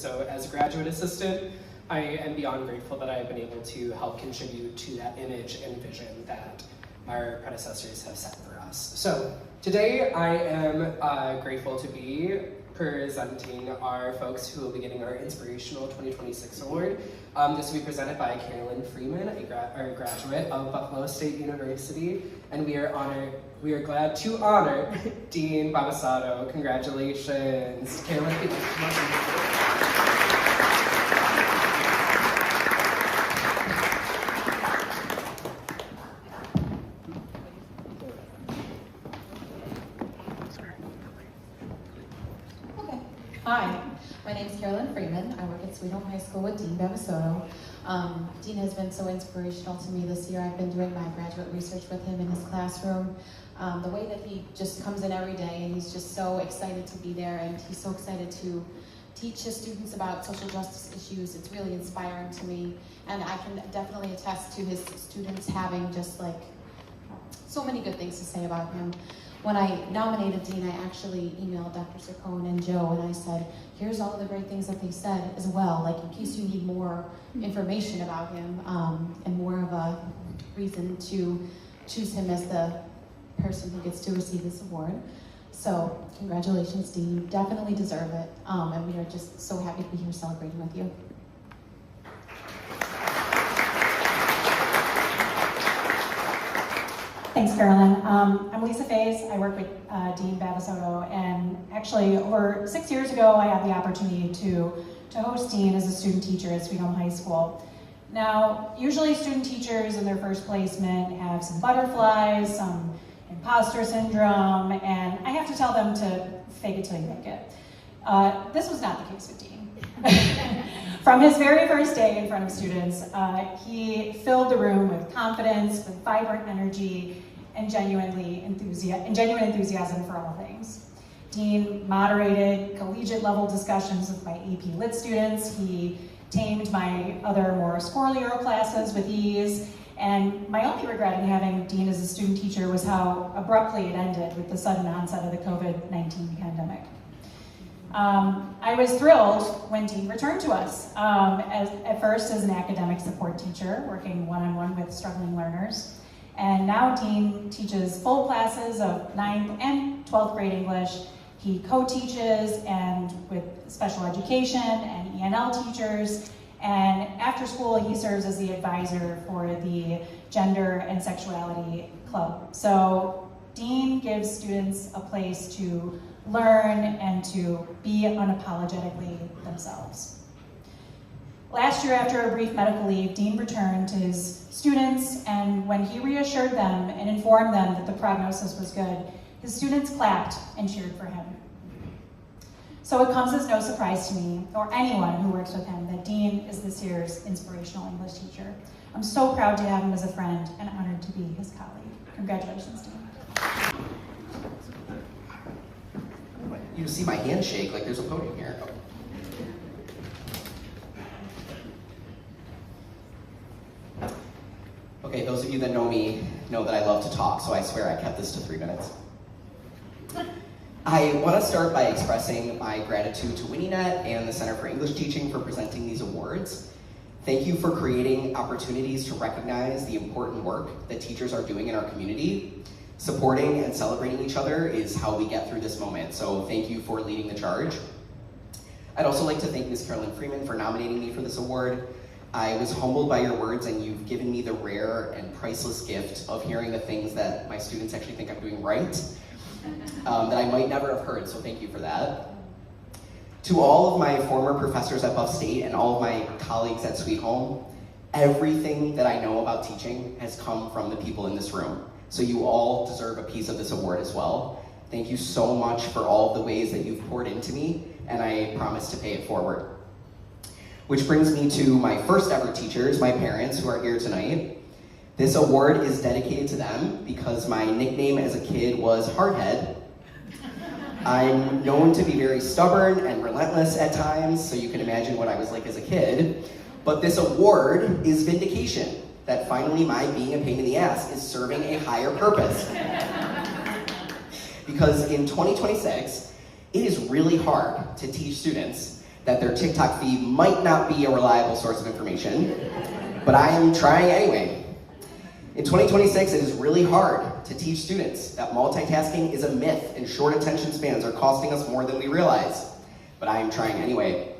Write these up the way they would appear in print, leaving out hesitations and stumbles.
so as a graduate assistant, I am beyond grateful that I've been able to help contribute to that image and vision that our predecessors have set for us. So today I am grateful to be presenting our folks who will be getting our Inspirational 2026 Award. This will be presented by Carolyn Freeman, a graduate of Buffalo State University, and we are glad to honor Dean Bavisotto. Congratulations. Carolyn, if you'd like to come up. Hi, my name is Carolyn Freeman. I work at Sweet Home High School with Dean Bavisotto. Dean has been so inspirational to me this year. I've been doing my graduate research with him in his classroom. The way that he just comes in every day and he's just so excited to be there, and he's so excited to teach his students about social justice issues. It's really inspiring to me, and I can definitely attest to his students having just like so many good things to say about him. When I nominated Dean, I actually emailed Dr. Sircone and Joe, and I said, here's all the great things that they said as well, like in case you need more information about him and more of a reason to choose him as the person who gets to receive this award. So congratulations, Dean, you definitely deserve it, and we are just so happy to be here celebrating with you. Thanks, Carolyn. I'm Lisa Faze. I work with Dean Bavisotto, and actually over 6 years ago, I had the opportunity to host Dean as a student teacher at Sweet Home High School. Now, usually student teachers in their first placement have some butterflies, some imposter syndrome, and I have to tell them to fake it till you make it. This was not the case with Dean. From his very first day in front of students, he filled the room with confidence, with vibrant energy, and genuine enthusiasm for all things. Dean moderated collegiate level discussions with my AP Lit students. He tamed my other more squirrelier classes with ease. And my only regret in having Dean as a student teacher was how abruptly it ended with the sudden onset of the COVID-19 pandemic. I was thrilled when Dean returned to us, at first as an academic support teacher, working one-on-one with struggling learners. And now Dean teaches full classes of 9th and 12th grade English. He co-teaches and with special education and ENL teachers. And after school, he serves as the advisor for the Gender and Sexuality Club. So Dean gives students a place to learn and to be unapologetically themselves. Last year, after a brief medical leave, Dean returned to his students, and when he reassured them and informed them that the prognosis was good, his students clapped and cheered for him. So it comes as no surprise to me, or anyone who works with him, that Dean is this year's Inspirational English teacher. I'm so proud to have him as a friend and honored to be his colleague. Congratulations, Dean. You see my handshake like there's a podium here. Okay, those of you that know me know that I love to talk, so I swear I kept this to 3 minutes. I want to start by expressing my gratitude to WinnieNet and the Center for English Teaching for presenting these awards. Thank you for creating opportunities to recognize the important work that teachers are doing in our community. Supporting and celebrating each other is how we get through this moment, so thank you for leading the charge. I'd also like to thank Ms. Carolyn Freeman for nominating me for this award. I was humbled by your words, and you've given me the rare and priceless gift of hearing the things that my students actually think I'm doing right, that I might never have heard, so thank you for that. To all of my former professors at Buff State and all of my colleagues at Sweet Home, everything that I know about teaching has come from the people in this room. So you all deserve a piece of this award as well. Thank you so much for all of the ways that you've poured into me, and I promise to pay it forward. Which brings me to my first ever teachers, my parents, who are here tonight. This award is dedicated to them because my nickname as a kid was Hardhead. I'm known to be very stubborn and relentless at times, so you can imagine what I was like as a kid. But this award is vindication that finally my being a pain in the ass is serving a higher purpose. Because in 2026, it is really hard to teach students that their TikTok feed might not be a reliable source of information, but I am trying anyway. In 2026, it is really hard to teach students that multitasking is a myth and short attention spans are costing us more than we realize, but I am trying anyway.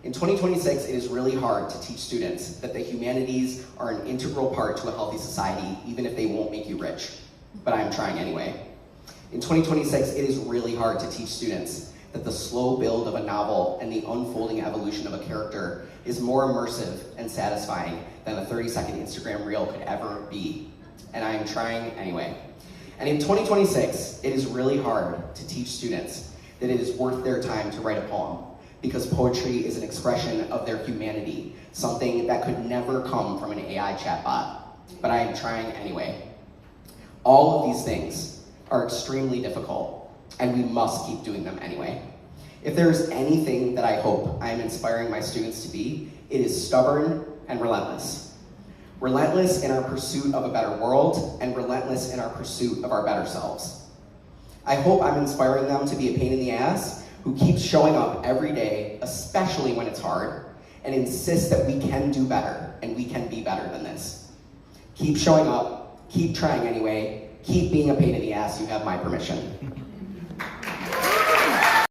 In 2026, it is really hard to teach students that the humanities are an integral part to a healthy society, even if they won't make you rich, but I am trying anyway. In 2026, it is really hard to teach students that the slow build of a novel and the unfolding evolution of a character is more immersive and satisfying than a 30-second Instagram reel could ever be. And I am trying anyway. And in 2026, it is really hard to teach students that it is worth their time to write a poem, because poetry is an expression of their humanity, something that could never come from an AI chatbot. But I am trying anyway. All of these things are extremely difficult, and we must keep doing them anyway. If there's anything that I hope I am inspiring my students to be, it is stubborn and relentless. Relentless in our pursuit of a better world, and relentless in our pursuit of our better selves. I hope I'm inspiring them to be a pain in the ass who keeps showing up every day, especially when it's hard, and insists that we can do better, and we can be better than this. Keep showing up, keep trying anyway, keep being a pain in the ass, you have my permission.